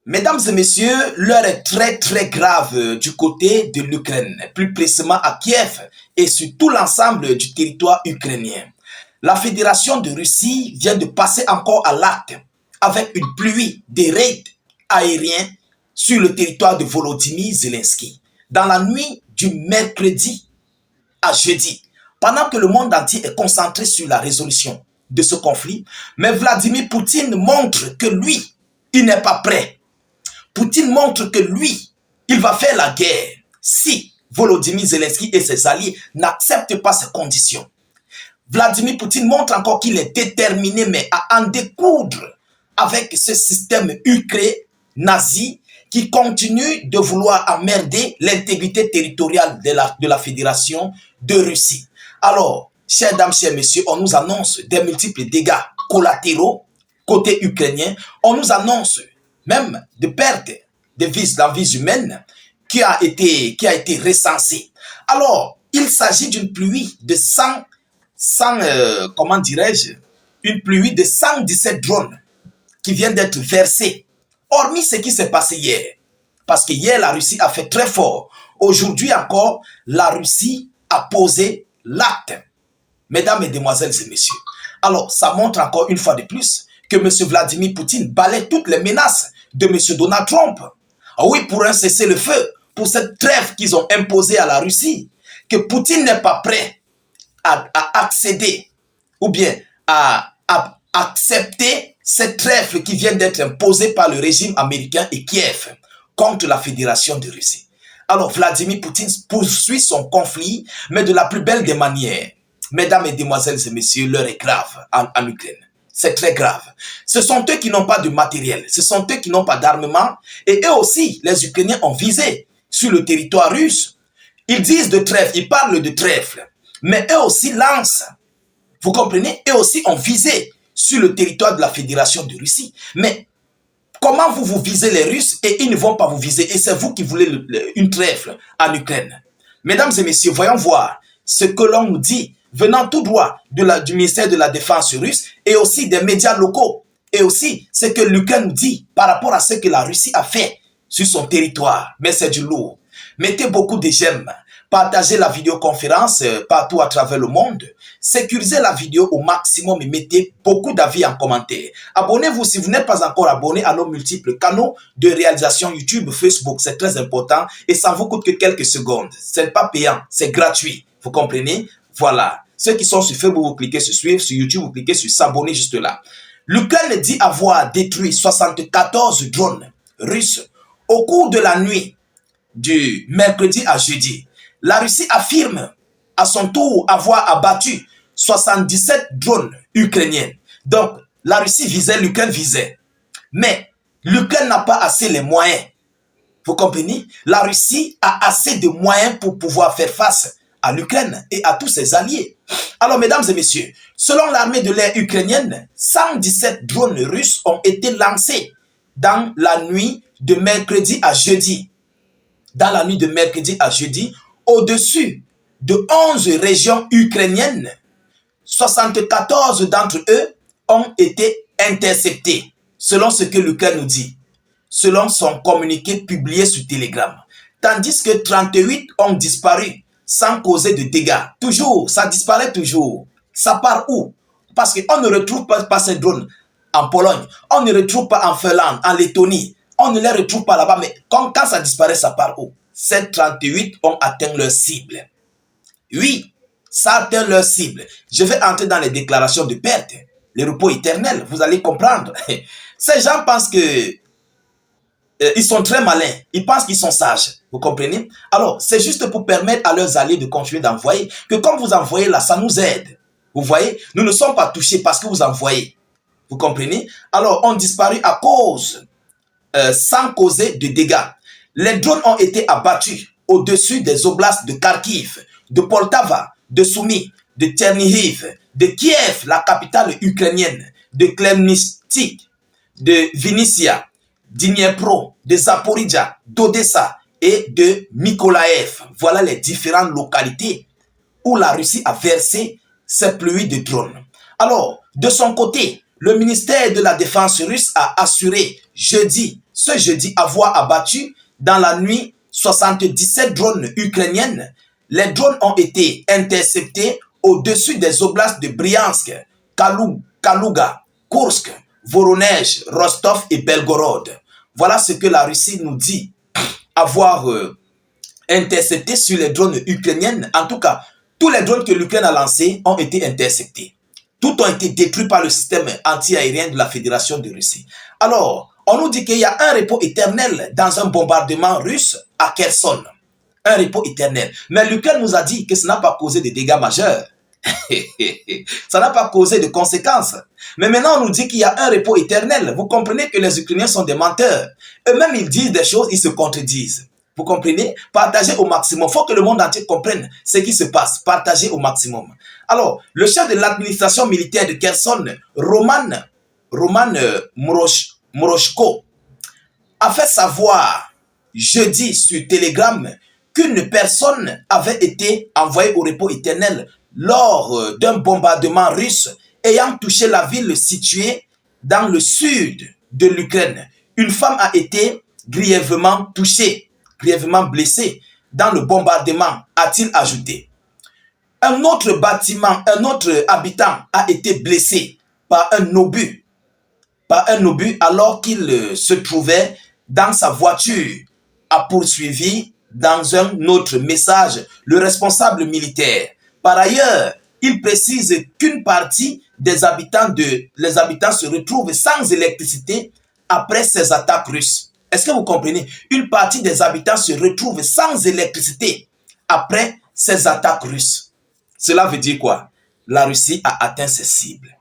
Mesdames et messieurs, l'heure est très grave du côté de l'Ukraine, plus précisément à Kiev et sur tout l'ensemble du territoire ukrainien. La Fédération de Russie vient de passer encore à l'acte avec une pluie de raids aériens sur le territoire de Volodymyr Zelensky dans la nuit du mercredi à jeudi. Pendant que le monde entier est concentré sur la résolution de ce conflit, mais Vladimir Poutine montre que lui, il n'est pas prêt. Poutine montre que lui, il va faire la guerre si Volodymyr Zelensky et ses alliés n'acceptent pas ces conditions. Vladimir Poutine montre encore qu'il est déterminé mais à en découdre avec ce système ukrainien nazi qui continue de vouloir emmerder l'intégrité territoriale de la Fédération de Russie. Alors, chers dames, chers messieurs, on nous annonce des multiples dégâts collatéraux côté ukrainien. On nous annonce même de perte de vies humaines qui a été recensée. Alors, il s'agit d'une pluie de une pluie de 117 drones qui viennent d'être versés. Hormis ce qui s'est passé hier, parce que hier la Russie a fait très fort. Aujourd'hui encore, la Russie a posé l'acte. Mesdames, Mesdemoiselles et Messieurs. Alors, ça montre encore une fois de plus que M. Vladimir Poutine balaie toutes les menaces de M. Donald Trump. Ah oui, pour un cessez-le-feu, pour cette trêve qu'ils ont imposée à la Russie, que Poutine n'est pas prêt à accéder ou bien à accepter cette trêve qui vient d'être imposée par le régime américain et Kiev contre la Fédération de Russie. Alors, Vladimir Poutine poursuit son conflit, mais de la plus belle des manières. Mesdames, Mesdemoiselles et Messieurs, l'heure est grave en Ukraine. C'est très grave. Ce sont eux qui n'ont pas de matériel, ce sont eux qui n'ont pas d'armement, et eux aussi, les Ukrainiens ont visé sur le territoire russe. Ils disent de trêve, ils parlent de trêve, mais eux aussi lancent. Vous comprenez? Eux aussi ont visé sur le territoire de la Fédération de Russie. Mais comment vous visez les Russes et ils ne vont pas vous viser? Et c'est vous qui voulez une trêve en Ukraine. Mesdames et messieurs, voyons voir ce que l'on nous dit venant tout droit du ministère de la Défense russe et aussi des médias locaux. Et aussi ce que l'Ukraine nous dit par rapport à ce que la Russie a fait sur son territoire. Mais c'est du lourd. Mettez beaucoup de j'aime. Partagez la vidéoconférence partout à travers le monde. Sécurisez la vidéo au maximum et mettez beaucoup d'avis en commentaire. Abonnez-vous si vous n'êtes pas encore abonné à nos multiples canaux de réalisation YouTube, Facebook. C'est très important et ça ne vous coûte que quelques secondes. Ce n'est pas payant, c'est gratuit. Vous comprenez? Voilà. Ceux qui sont sur Facebook, vous cliquez sur suivre. Sur YouTube, vous cliquez sur s'abonner juste là. L'Ukraine dit avoir détruit 74 drones russes au cours de la nuit du mercredi à jeudi. La Russie affirme à son tour avoir abattu 77 drones ukrainiens. Donc, la Russie visait, l'Ukraine visait. Mais l'Ukraine n'a pas assez les moyens. Vous comprenez? La Russie a assez de moyens pour pouvoir faire face à l'Ukraine et à tous ses alliés. Alors, mesdames et messieurs, selon l'armée de l'air ukrainienne, 117 drones russes ont été lancés dans la nuit de mercredi à jeudi. Dans la nuit de mercredi à jeudi, au-dessus de 11 régions ukrainiennes, 74 d'entre eux ont été interceptés, selon ce que l'Ukraine nous dit, selon son communiqué publié sur Telegram. Tandis que 38 ont disparu sans causer de dégâts. Toujours, ça disparaît toujours. Ça part où? Parce qu'on ne retrouve pas ces drones en Pologne, on ne les retrouve pas en Finlande, en Lettonie, on ne les retrouve pas là-bas, mais quand ça disparaît, ça part où? Ces 38 ont atteint leur cible. Oui, ça a atteint leur cible. Je vais entrer dans les déclarations de perte, les repos éternels, vous allez comprendre. Ces gens pensent que ils sont très malins, ils pensent qu'ils sont sages, vous comprenez? Alors, c'est juste pour permettre à leurs alliés de continuer d'envoyer, que comme vous envoyez là, ça nous aide. Vous voyez, nous ne sommes pas touchés parce que vous envoyez. Vous comprenez? Alors, on disparaît à cause, sans causer de dégâts. Les drones ont été abattus au-dessus des oblasts de Kharkiv, de Poltava, de Sumy, de Chernihiv, de Kiev, la capitale ukrainienne, de Khmelnytskyi, de Vinnytsia, d'Dniepro, de Zaporizhzhia, d'Odessa et de Mykolaïv. Voilà les différentes localités où la Russie a versé ses pluies de drones. Alors, de son côté, le ministère de la Défense russe a assuré jeudi ce jeudi avoir abattu dans la nuit 77 drones ukrainiennes. Les drones ont été interceptés au-dessus des oblasts de Bryansk, Kaluga, Kursk, Voronezh, Rostov et Belgorod. Voilà ce que la Russie nous dit avoir intercepté sur les drones ukrainiennes. En tout cas, tous les drones que l'Ukraine a lancés ont été interceptés. Tout ont été détruits par le système anti-aérien de la Fédération de Russie. Alors, on nous dit qu'il y a un repos éternel dans un bombardement russe à Kherson. Un repos éternel. Mais l'Ukraine nous a dit que ça n'a pas causé de dégâts majeurs. Ça n'a pas causé de conséquences. Mais maintenant, on nous dit qu'il y a un repos éternel. Vous comprenez que les Ukrainiens sont des menteurs. Eux-mêmes, ils disent des choses, ils se contredisent. Vous comprenez? Partagez au maximum. Il faut que le monde entier comprenne ce qui se passe. Partagez au maximum. Alors, le chef de l'administration militaire de Kherson, Roman Moroshko, a fait savoir jeudi sur Telegram qu'une personne avait été envoyée au repos éternel lors d'un bombardement russe ayant touché la ville située dans le sud de l'Ukraine. Une femme a été grièvement touchée, grièvement blessée dans le bombardement, a-t-il ajouté. Un autre bâtiment, un autre habitant a été blessé par un obus alors qu'il se trouvait dans sa voiture, a poursuivi dans un autre message le responsable militaire. Par ailleurs, il précise qu'une partie des habitants se retrouvent sans électricité après ces attaques russes. Est-ce que vous comprenez? Une partie des habitants se retrouvent sans électricité après ces attaques russes. Cela veut dire quoi? La Russie a atteint ses cibles.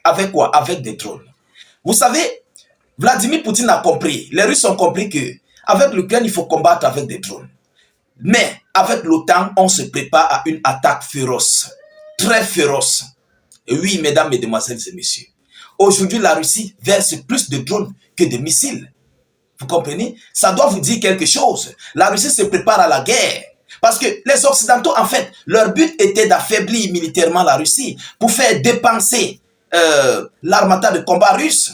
Avec quoi? Avec des drones. Vous savez, Vladimir Poutine a compris, les Russes ont compris que avec l'Ukraine, il faut combattre avec des drones. Mais avec l'OTAN, on se prépare à une attaque féroce, très féroce. Et oui, mesdames, mesdemoiselles et messieurs, aujourd'hui, la Russie verse plus de drones que de missiles. Vous comprenez? Ça doit vous dire quelque chose. La Russie se prépare à la guerre. Parce que les Occidentaux, en fait, leur but était d'affaiblir militairement la Russie pour faire dépenser l'armada de combat russe.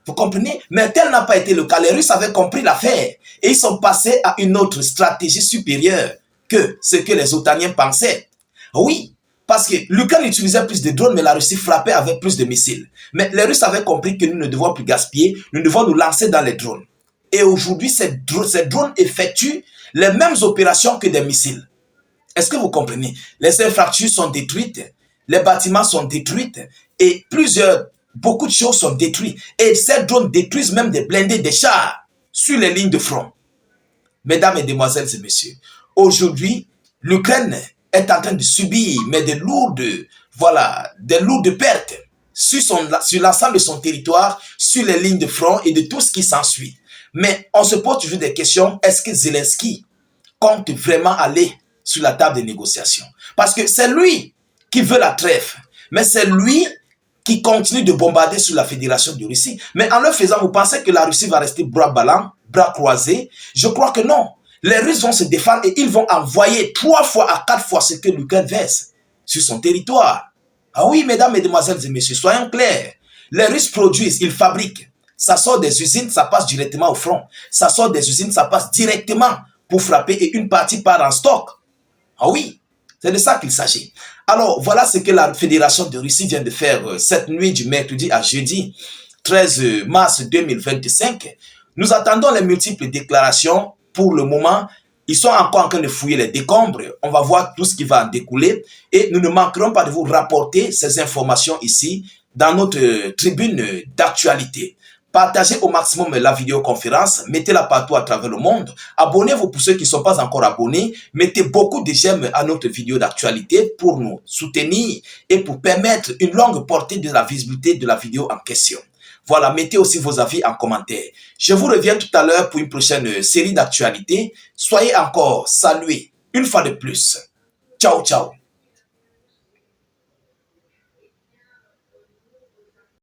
Vous comprenez? Mais tel n'a pas été le cas. Les Russes avaient compris l'affaire et ils sont passés à une autre stratégie supérieure que ce que les Otaniens pensaient. Oui, parce que l'Ukraine utilisait plus de drones, mais la Russie frappait avec plus de missiles. Mais les Russes avaient compris que nous ne devons plus gaspiller, nous devons nous lancer dans les drones. Et aujourd'hui, ces drones effectuent les mêmes opérations que des missiles. Est-ce que vous comprenez? Les infrastructures sont détruites, les bâtiments sont détruits et beaucoup de choses sont détruites. Et ces drones détruisent même des blindés, des chars sur les lignes de front. Mesdames, Mesdemoiselles et messieurs, aujourd'hui, l'Ukraine est en train de subir des lourdes pertes sur l'ensemble de son territoire, sur les lignes de front et de tout ce qui s'ensuit. Mais on se pose toujours des questions, est-ce que Zelensky compte vraiment aller sur la table des négociations? Parce que c'est lui qui veut la trêve, mais c'est lui qui continue de bombarder sur la Fédération de Russie. Mais en le faisant, vous pensez que la Russie va rester bras ballants, bras croisés? Je crois que non. Les Russes vont se défendre et ils vont envoyer 3 fois à 4 fois ce que l'Ukraine verse sur son territoire. Ah oui, mesdames, mesdemoiselles et messieurs, soyons clairs. Les Russes produisent, ils fabriquent. Ça sort des usines, ça passe directement au front. Ça sort des usines, ça passe directement pour frapper et une partie part en stock. Ah oui, c'est de ça qu'il s'agit. Alors, voilà ce que la Fédération de Russie vient de faire cette nuit du mercredi à jeudi 13 mars 2025. Nous attendons les multiples déclarations. Pour le moment, ils sont encore en train de fouiller les décombres. On va voir tout ce qui va en découler. Et nous ne manquerons pas de vous rapporter ces informations ici dans notre tribune d'actualité. Partagez au maximum la vidéoconférence, mettez-la partout à travers le monde. Abonnez-vous pour ceux qui ne sont pas encore abonnés. Mettez beaucoup de j'aime à notre vidéo d'actualité pour nous soutenir et pour permettre une longue portée de la visibilité de la vidéo en question. Voilà, mettez aussi vos avis en commentaire. Je vous reviens tout à l'heure pour une prochaine série d'actualités. Soyez encore salués une fois de plus. Ciao, ciao.